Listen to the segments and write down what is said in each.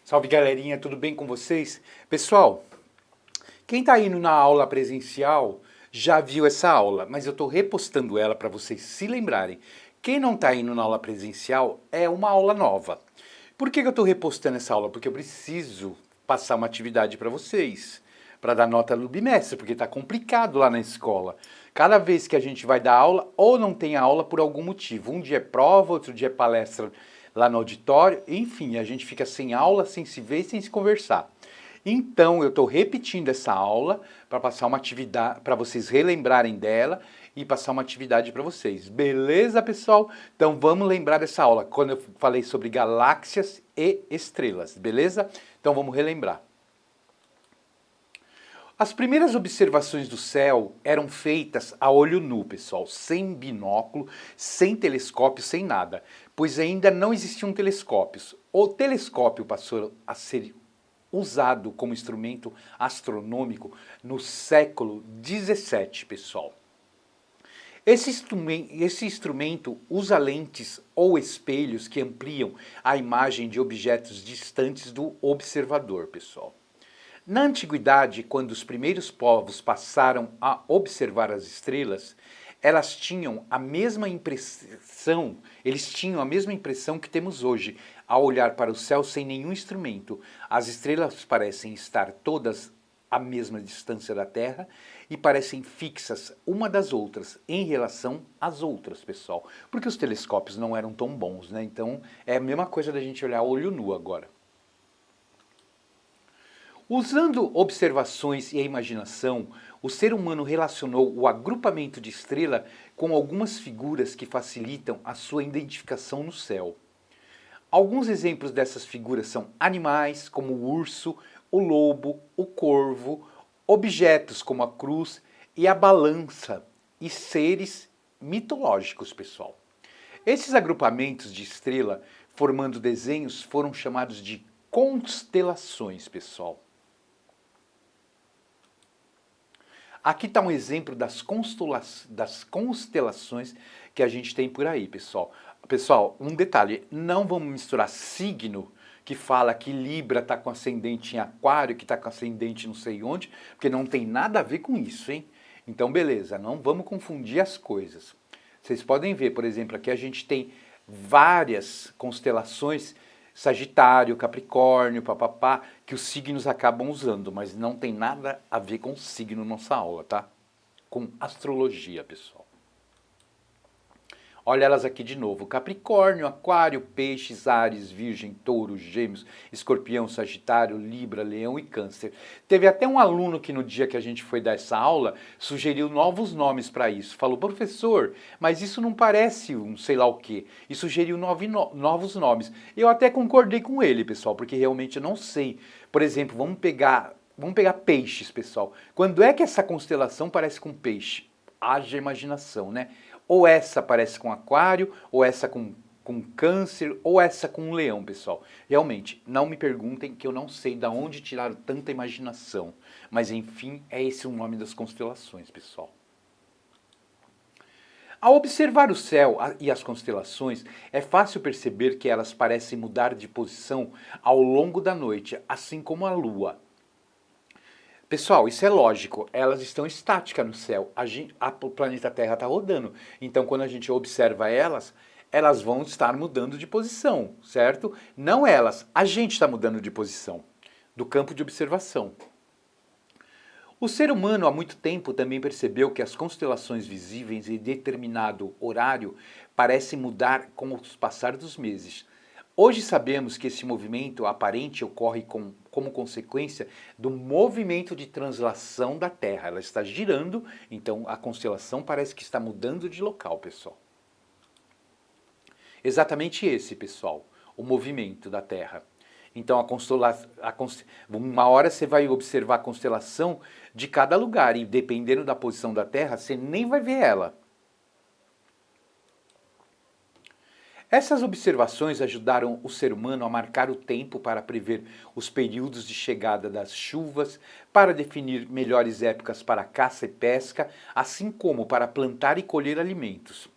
Salve galerinha, tudo bem com vocês? Pessoal, quem está indo na aula presencial já viu essa aula, mas eu estou repostando ela para vocês se lembrarem. Quem não está indo na aula presencial é uma aula nova. Por que eu estou repostando essa aula? Porque eu preciso passar uma atividade para vocês, para dar nota no bimestre, porque está complicado lá na escola. Cada vez que a gente vai dar aula, ou não tem aula por algum motivo. Um dia é prova, outro dia é palestra lá no auditório, enfim, a gente fica sem aula, sem se ver, sem se conversar. Então, eu estou repetindo essa aula para passar uma atividade, para vocês relembrarem dela e passar uma atividade para vocês. Beleza, pessoal? Então, vamos lembrar dessa aula, quando eu falei sobre galáxias e estrelas, beleza? Então, vamos relembrar. As primeiras observações do céu eram feitas a olho nu, pessoal, sem binóculo, sem telescópio, sem nada, pois ainda não existiam telescópios. O telescópio passou a ser usado como instrumento astronômico no século 17, pessoal. Esse instrumento usa lentes ou espelhos que ampliam a imagem de objetos distantes do observador, pessoal. Na antiguidade, quando os primeiros povos passaram a observar as estrelas, elas tinham a mesma impressão, eles tinham a mesma impressão que temos hoje, ao olhar para o céu sem nenhum instrumento. As estrelas parecem estar todas à mesma distância da Terra e parecem fixas uma das outras em relação às outras, pessoal. Porque os telescópios não eram tão bons, né? Então é a mesma coisa da gente olhar olho nu agora. Usando observações e a imaginação, o ser humano relacionou o agrupamento de estrela com algumas figuras que facilitam a sua identificação no céu. Alguns exemplos dessas figuras são animais, como o urso, o lobo, o corvo, objetos como a cruz e a balança, e seres mitológicos, pessoal. Esses agrupamentos de estrela formando desenhos foram chamados de constelações, pessoal. Aqui está um exemplo das constelações que a gente tem por aí, pessoal. Pessoal, um detalhe, não vamos misturar signo, que fala que Libra está com ascendente em Aquário, que está com ascendente não sei onde, porque não tem nada a ver com isso, hein? Então, beleza, não vamos confundir as coisas. Vocês podem ver, por exemplo, aqui a gente tem várias constelações, Sagitário, Capricórnio, papapá, que os signos acabam usando, mas não tem nada a ver com signo nossa aula, tá? Com astrologia, pessoal. Olha elas aqui de novo, Capricórnio, Aquário, Peixes, Áries, Virgem, Touro, Gêmeos, Escorpião, Sagitário, Libra, Leão e Câncer. Teve até um aluno que no dia que a gente foi dar essa aula, sugeriu novos nomes para isso. Falou, professor, mas isso não parece um sei lá o quê. E sugeriu novos nomes. Eu até concordei com ele, pessoal, porque realmente eu não sei. Por exemplo, vamos pegar peixes, pessoal. Quando é que essa constelação parece com peixe? Haja imaginação, né? Ou essa parece com aquário, ou essa com câncer, ou essa com um leão, pessoal. Realmente, não me perguntem que eu não sei de onde tiraram tanta imaginação. Mas enfim, é esse o nome das constelações, pessoal. Ao observar o céu e as constelações, é fácil perceber que elas parecem mudar de posição ao longo da noite, assim como a Lua. Pessoal, isso é lógico, elas estão estáticas no céu, o planeta Terra está rodando, então quando a gente observa elas, elas vão estar mudando de posição, certo? Não elas, a gente está mudando de posição, do campo de observação. O ser humano há muito tempo também percebeu que as constelações visíveis em determinado horário parecem mudar com o passar dos meses. Hoje sabemos que esse movimento aparente ocorre como consequência do movimento de translação da Terra. Ela está girando, então a constelação parece que está mudando de local, pessoal. Exatamente esse, pessoal, o movimento da Terra. Então uma hora você vai observar a constelação de cada lugar e dependendo da posição da Terra, você nem vai ver ela. Essas observações ajudaram o ser humano a marcar o tempo para prever os períodos de chegada das chuvas, para definir melhores épocas para caça e pesca, assim como para plantar e colher alimentos.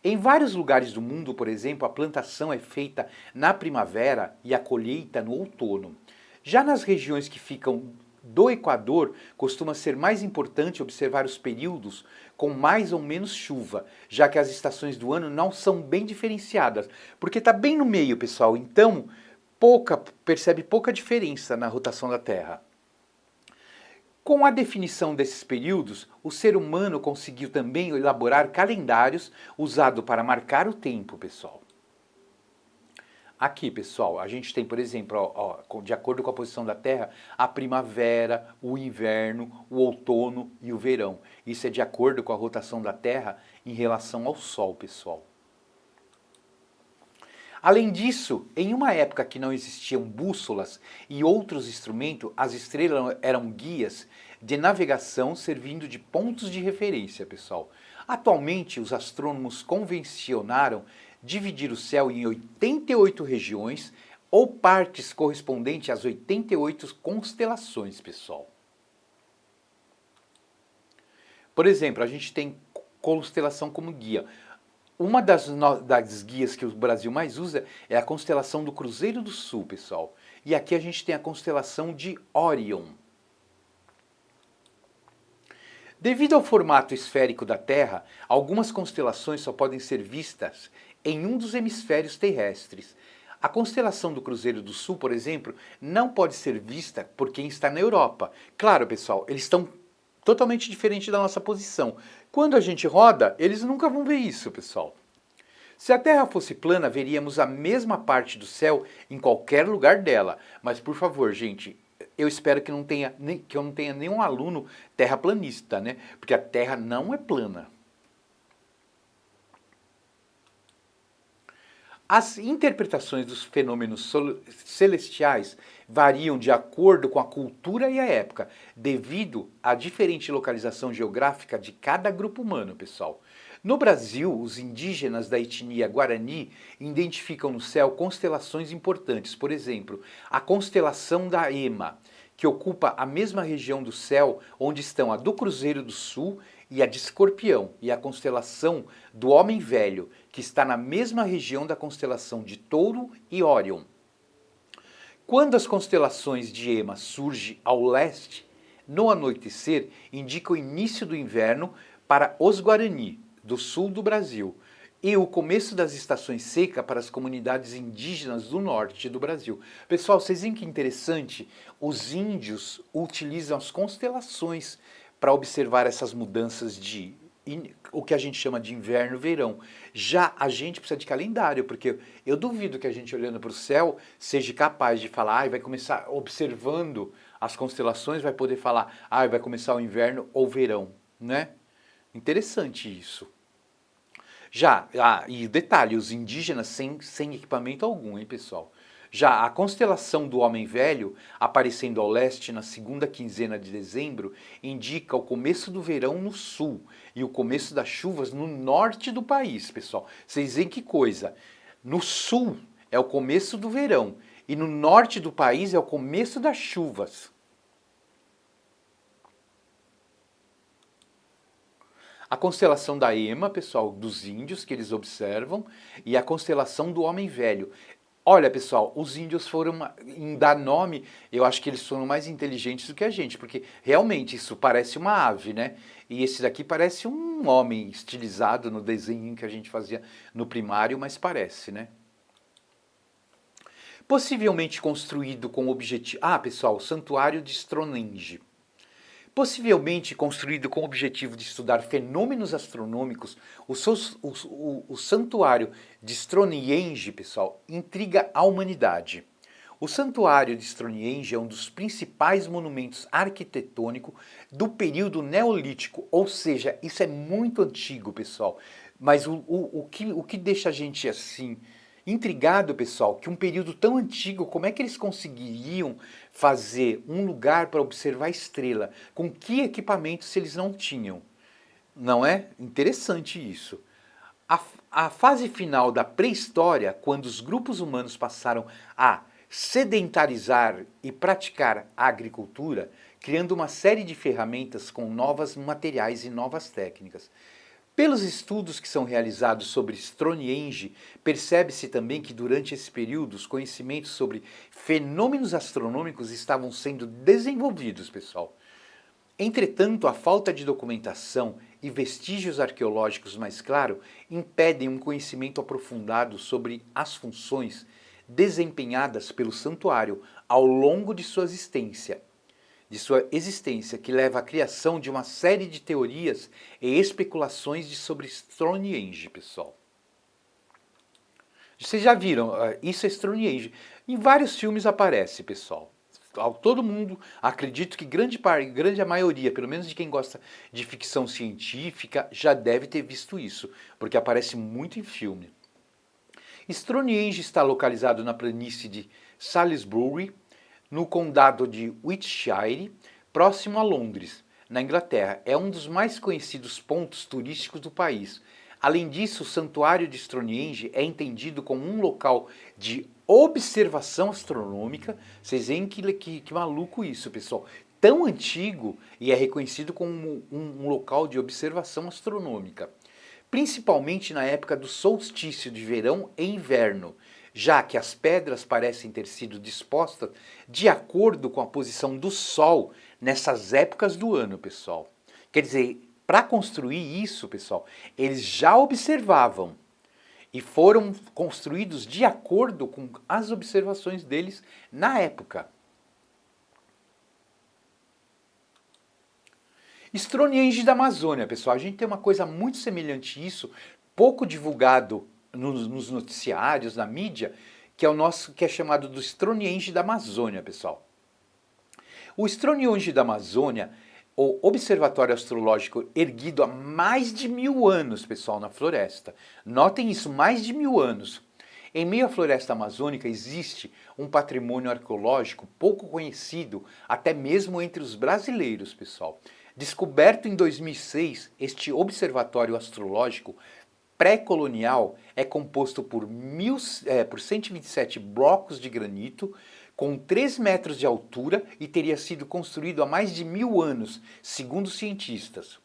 Em vários lugares do mundo, por exemplo, a plantação é feita na primavera e a colheita no outono. Já nas regiões que ficam do Equador, costuma ser mais importante observar os períodos com mais ou menos chuva, já que as estações do ano não são bem diferenciadas, porque está bem no meio, pessoal, então percebe pouca diferença na rotação da Terra. Com a definição desses períodos, o ser humano conseguiu também elaborar calendários usados para marcar o tempo, pessoal. Aqui, pessoal, a gente tem, por exemplo, de acordo com a posição da Terra, a primavera, o inverno, o outono e o verão. Isso é de acordo com a rotação da Terra em relação ao Sol, pessoal. Além disso, em uma época que não existiam bússolas e outros instrumentos, as estrelas eram guias de navegação servindo de pontos de referência, pessoal. Atualmente, os astrônomos convencionaram dividir o céu em 88 regiões ou partes correspondentes às 88 constelações, pessoal. Por exemplo, a gente tem constelação como guia. Uma das guias que o Brasil mais usa é a constelação do Cruzeiro do Sul, pessoal. E aqui a gente tem a constelação de Órion. Devido ao formato esférico da Terra, algumas constelações só podem ser vistas em um dos hemisférios terrestres. A constelação do Cruzeiro do Sul, por exemplo, não pode ser vista por quem está na Europa. Claro, pessoal, eles estão totalmente diferentes da nossa posição. Quando a gente roda, eles nunca vão ver isso, pessoal. Se a Terra fosse plana, veríamos a mesma parte do céu em qualquer lugar dela. Mas, por favor, gente, eu espero que eu não tenha nenhum aluno terraplanista, né? Porque a Terra não é plana. As interpretações dos fenômenos celestiais variam de acordo com a cultura e a época, devido à diferente localização geográfica de cada grupo humano, pessoal. No Brasil, os indígenas da etnia Guarani identificam no céu constelações importantes, por exemplo, a constelação da Ema, que ocupa a mesma região do céu onde estão a do Cruzeiro do Sul e a de Escorpião, e a constelação do Homem Velho, que está na mesma região da constelação de Touro e Órion. Quando as constelações de Ema surgem ao leste, no anoitecer, indica o início do inverno para os Guarani, do sul do Brasil, e o começo das estações secas para as comunidades indígenas do norte do Brasil. Pessoal, vocês veem que interessante? Os índios utilizam as constelações para observar essas mudanças de o que a gente chama de inverno e verão. Já a gente precisa de calendário, porque eu duvido que a gente olhando para o céu seja capaz de falar, vai começar observando as constelações, vai poder falar, vai começar o inverno ou verão, né? Interessante isso. Já, e detalhe, os indígenas sem equipamento algum, hein, pessoal? Já a constelação do Homem Velho, aparecendo ao leste na segunda quinzena de dezembro, indica o começo do verão no sul e o começo das chuvas no norte do país, pessoal. Vocês veem que coisa? No sul é o começo do verão e no norte do país é o começo das chuvas. A constelação da Ema, pessoal, dos índios que eles observam, e a constelação do Homem Velho. Olha, pessoal, os índios foram, em dar nome, eu acho que eles foram mais inteligentes do que a gente, porque realmente isso parece uma ave, né? E esse daqui parece um homem estilizado no desenho que a gente fazia no primário, mas parece, né? Possivelmente construído com o objetivo... pessoal, o Santuário de Stonehenge. Possivelmente construído com o objetivo de estudar fenômenos astronômicos, o Santuário de Stonehenge, pessoal, intriga a humanidade. O Santuário de Stonehenge é um dos principais monumentos arquitetônicos do período neolítico, ou seja, isso é muito antigo, pessoal. Mas o que deixa a gente assim intrigado, pessoal, que um período tão antigo, como é que eles conseguiriam fazer um lugar para observar a estrela? Com que equipamento se eles não tinham? Não é? Interessante isso. A fase final da pré-história, quando os grupos humanos passaram a sedentarizar e praticar a agricultura, criando uma série de ferramentas com novos materiais e novas técnicas. Pelos estudos que são realizados sobre Stonehenge, percebe-se também que durante esse período os conhecimentos sobre fenômenos astronômicos estavam sendo desenvolvidos, pessoal. Entretanto, a falta de documentação e vestígios arqueológicos mais claros impedem um conhecimento aprofundado sobre as funções desempenhadas pelo santuário ao longo de sua existência, que leva à criação de uma série de teorias e especulações sobre Stonehenge, pessoal. Vocês já viram, isso é Stonehenge. Em vários filmes aparece, pessoal. Todo mundo, acredito que grande a maioria, pelo menos de quem gosta de ficção científica, já deve ter visto isso, porque aparece muito em filme. Stonehenge está localizado na planície de Salisbury, no condado de Wiltshire, próximo a Londres, na Inglaterra. É um dos mais conhecidos pontos turísticos do país. Além disso, o Santuário de Stonehenge é entendido como um local de observação astronômica. Vocês veem que maluco isso, pessoal. Tão antigo e é reconhecido como um local de observação astronômica. Principalmente na época do solstício de verão e inverno, já que as pedras parecem ter sido dispostas de acordo com a posição do Sol nessas épocas do ano, pessoal. Quer dizer, para construir isso, pessoal, eles já observavam e foram construídos de acordo com as observações deles na época. Stonehenge da Amazônia, pessoal, a gente tem uma coisa muito semelhante a isso, pouco divulgado nos noticiários, na mídia, que é chamado do Stonehenge da Amazônia, pessoal. O Stonehenge da Amazônia, o observatório astrológico erguido há mais de 1000 anos, pessoal, na floresta. Notem isso, mais de 1000 anos. Em meio à floresta amazônica existe um patrimônio arqueológico pouco conhecido, até mesmo entre os brasileiros, pessoal. Descoberto em 2006, este observatório astrológico pré-colonial é composto por 127 blocos de granito, com 3 metros de altura e teria sido construído há mais de 1000 anos, segundo cientistas.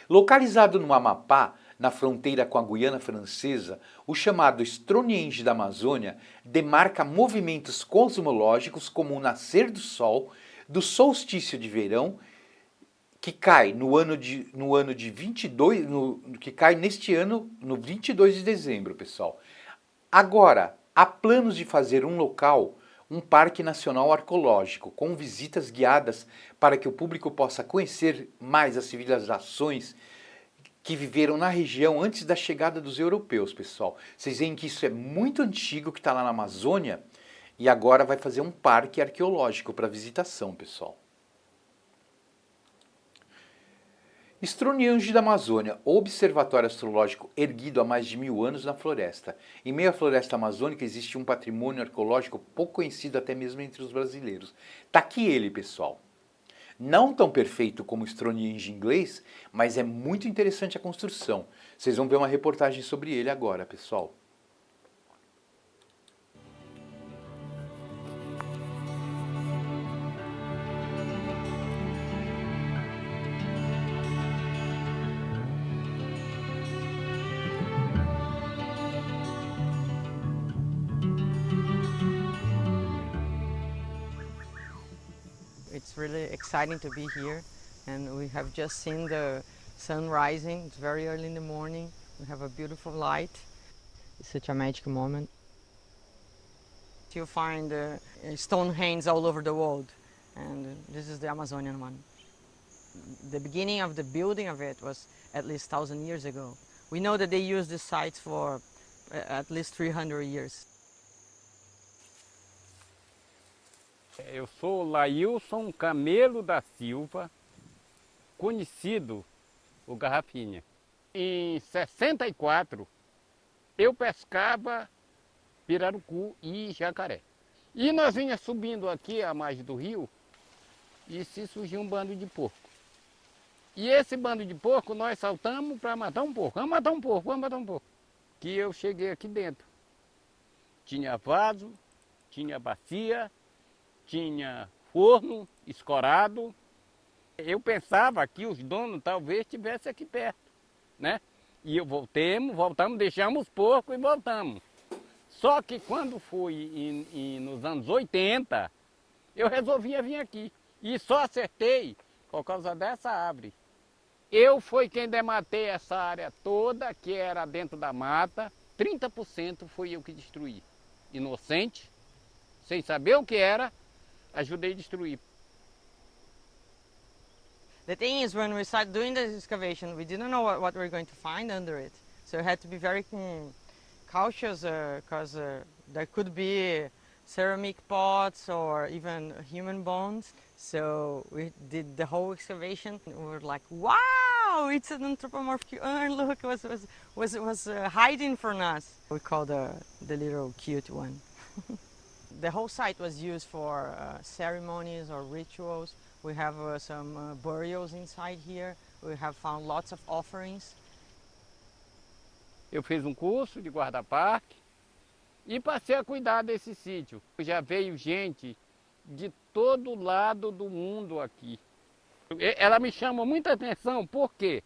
Localizado no Amapá, na fronteira com a Guiana Francesa, o chamado Stonehenge da Amazônia demarca movimentos cosmológicos como o nascer do Sol, do solstício de verão, que cai no ano de 22, que cai neste ano, no 22 de dezembro, pessoal. Agora, há planos de fazer um parque nacional arqueológico, com visitas guiadas para que o público possa conhecer mais as civilizações que viveram na região antes da chegada dos europeus, pessoal. Vocês veem que isso é muito antigo, que está lá na Amazônia, e agora vai fazer um parque arqueológico para visitação, pessoal. Stonehenge da Amazônia, observatório astrológico erguido há mais de 1000 anos na floresta. Em meio à floresta amazônica existe um patrimônio arqueológico pouco conhecido até mesmo entre os brasileiros. Tá aqui ele, pessoal. Não tão perfeito como o Stonehenge inglês, mas é muito interessante a construção. Vocês vão ver uma reportagem sobre ele agora, pessoal. It's really exciting to be here, and we have just seen the sun rising. It's very early in the morning. We have a beautiful light. It's such a magic moment. You find Stonehenge all over the world, and this is the Amazonian one. The beginning of the building of it was at least 1,000 years ago. We know that they used this site for at least 300 years. Eu sou Lailson Camelo da Silva, conhecido o Garrafinha. Em 64, eu pescava pirarucu e jacaré. E nós vinha subindo aqui à margem do rio e se surgiu um bando de porco. E esse bando de porco nós saltamos para matar um porco. Vamos matar um porco, vamos matar um porco. Que eu cheguei aqui dentro. Tinha vaso, tinha bacia, tinha forno escorado. Eu pensava que os donos talvez estivessem aqui perto. né? E voltamos, deixamos os porcos e voltamos. Só que quando foi nos anos 80, eu resolvi vir aqui. E só acertei por causa dessa árvore. Eu fui quem dematei essa área toda, que era dentro da mata. 30% fui eu que destruí. Inocente, sem saber o que era, ajudei a destruir. The thing is, when we started doing this excavation, we didn't know what we were going to find under it. So we had to be very cautious because there could be ceramic pots or even human bones. So we did the whole excavation. And we were like, wow, it's an anthropomorphic urn. Look, it was hiding from us. We called the little cute one. The whole site was used for ceremonies or rituals. We have some burials inside here. We have found lots of offerings. Eu fiz um curso de guarda-parque e passei a cuidar desse sítio. Já veio gente de todo lado do mundo aqui. Ela me chama muita atenção porque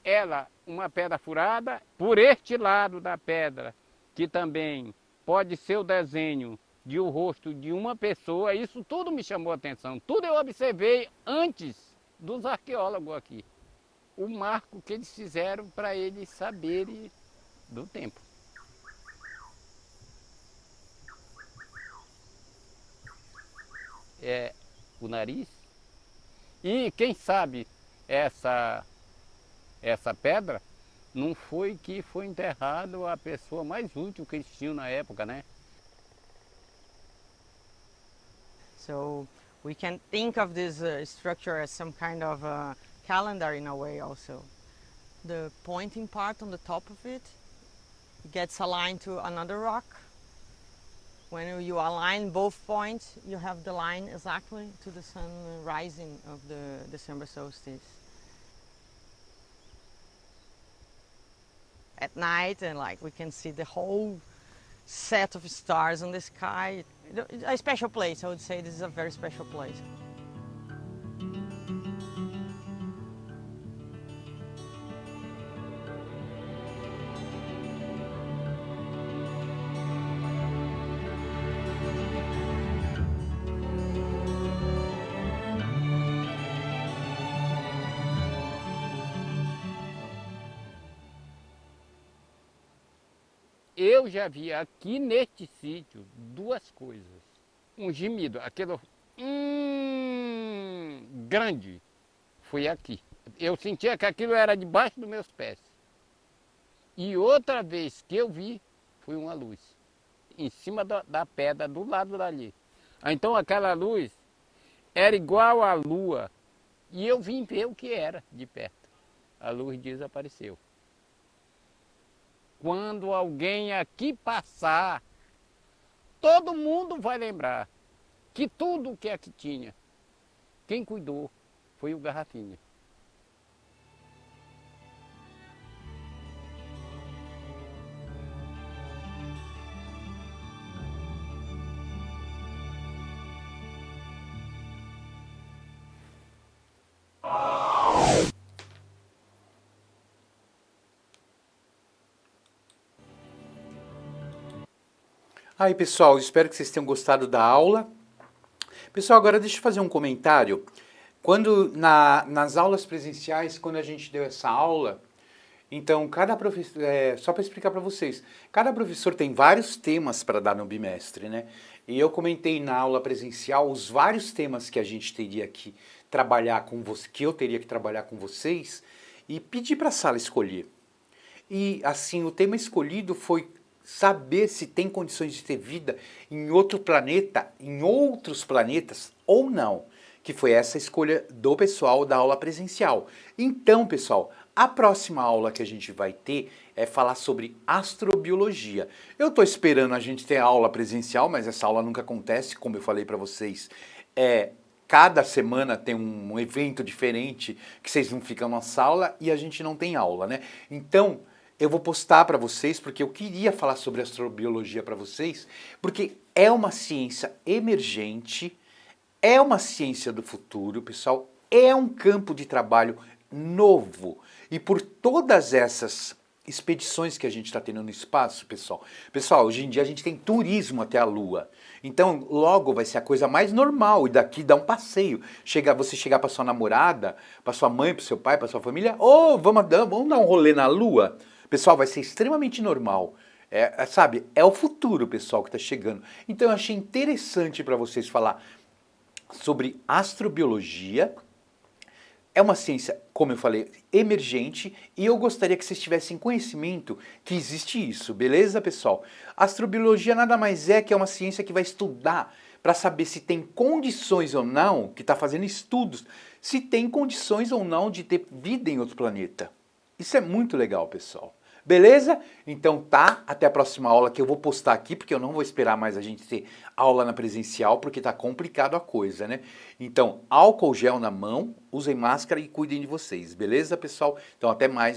ela, uma pedra furada, por este lado da pedra, que também pode ser o desenho de um rosto de uma pessoa, isso tudo me chamou a atenção. Tudo eu observei antes dos arqueólogos aqui. O marco que eles fizeram para eles saberem do tempo. É o nariz. E quem sabe essa pedra não foi que foi enterrado a pessoa mais útil que eles tinham na época, né? So we can think of this structure as some kind of calendar in a way also. The pointing part on the top of it gets aligned to another rock. When you align both points, you have the line exactly to the sun rising of the December solstice. At night, and like we can see the whole set of stars in the sky. A special place, I would say this is a very special place. Eu já vi aqui neste sítio duas coisas. Um gemido, aquele grande, foi aqui. Eu sentia que aquilo era debaixo dos meus pés. E outra vez que eu vi, foi uma luz. Em cima da pedra, do lado dali. Então aquela luz era igual à lua. E eu vim ver o que era de perto. A luz desapareceu. Quando alguém aqui passar, todo mundo vai lembrar que tudo que aqui tinha, quem cuidou foi o Garrafinha. Aí, pessoal, espero que vocês tenham gostado da aula. Pessoal, agora deixa eu fazer um comentário. Quando nas aulas presenciais, quando a gente deu essa aula, então cada professor, só para explicar para vocês, cada professor tem vários temas para dar no bimestre, né? E eu comentei na aula presencial os vários temas que a gente teria que trabalhar com você, que eu teria que trabalhar com vocês, e pedi para a sala escolher. E assim, o tema escolhido foi saber se tem condições de ter vida em outro planeta, em outros planetas ou não, que foi essa escolha do pessoal da aula presencial. Então, pessoal, a próxima aula que a gente vai ter é falar sobre astrobiologia. Eu estou esperando a gente ter aula presencial, mas essa aula nunca acontece, como eu falei para vocês. Cada semana tem um evento diferente que vocês não ficam na sala e a gente não tem aula, né? Então, eu vou postar para vocês, porque eu queria falar sobre astrobiologia para vocês, porque é uma ciência emergente, é uma ciência do futuro, pessoal, é um campo de trabalho novo. E por todas essas expedições que a gente está tendo no espaço, pessoal. Pessoal, hoje em dia a gente tem turismo até a Lua. Então, logo vai ser a coisa mais normal. E daqui dá um passeio. Você chegar para sua namorada, para sua mãe, para seu pai, para sua família. Vamos dar um rolê na Lua. Pessoal, vai ser extremamente normal. Sabe, é o futuro, pessoal, que está chegando. Então, eu achei interessante para vocês falar sobre astrobiologia. É uma ciência, como eu falei, emergente, e eu gostaria que vocês tivessem conhecimento que existe isso, beleza, pessoal? Astrobiologia nada mais é que é uma ciência que vai estudar para saber se tem condições ou não, que está fazendo estudos, se tem condições ou não de ter vida em outro planeta. Isso é muito legal, pessoal. Beleza? Então tá, até a próxima aula que eu vou postar aqui, porque eu não vou esperar mais a gente ter aula na presencial, porque tá complicado a coisa, né? Então, álcool gel na mão, usem máscara e cuidem de vocês, beleza, pessoal? Então até mais.